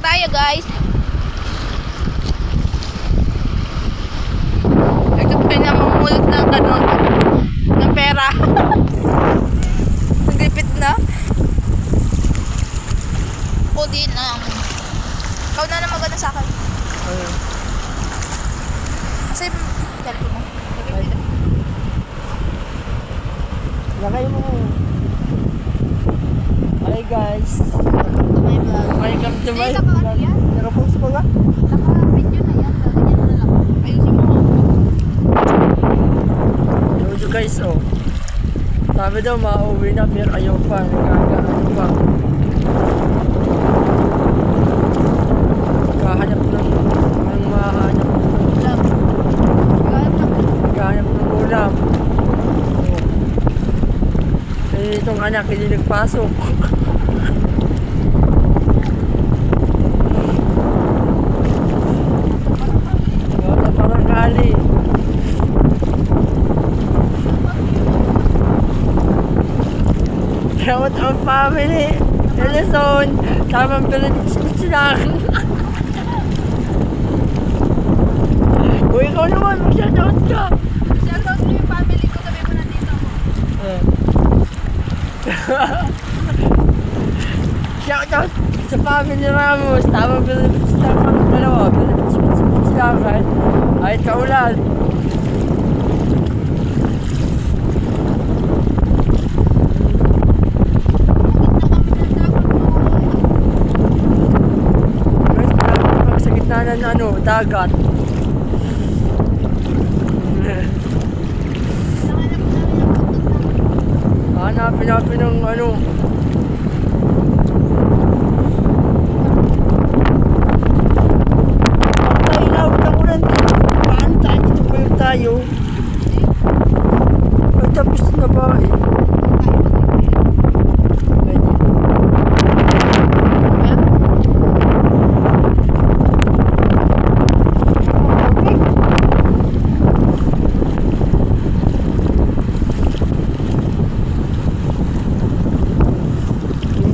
tayo guys. Ito pa yung namumulot ng ng pera. Nagripit na. O din ikaw na maganda sa akin. Kasi cellphone mo. Lagay mo. Hi guys. Welcome to my vlog. Nakapost ko nga. Naka-video na yan. Ganyan na lang. Ayusin mo. Jojo guys, oh. Sabi daw mauwi na pero ayaw pa. Nagkakaano pa. Kahanap ng mahanap. Ulam. Kahanap ng ulam. Eh, itong anak hindi nagpasok. Shout out family! Luzon! Tamang Philippines lang! Uy, ikaw naman! Mag-shoutout ka! Shoutout mo yung family ko. Sabi mo nandito ako. Shoutout sa family Ramos! Tamang Philippines lang ang dalawa! Philippines lang kahit kaulan! Ano, dagat. Hanapin natin ng ano. Tayo na, utang ulan. Paano tayo dito pa yung tayo? Ay, tapos na ba eh?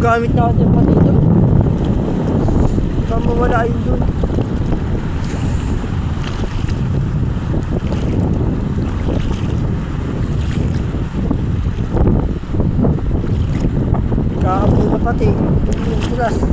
Gamit natin pa dito. Baka mawala yun dun. Kaapon na pati. Yung bulas.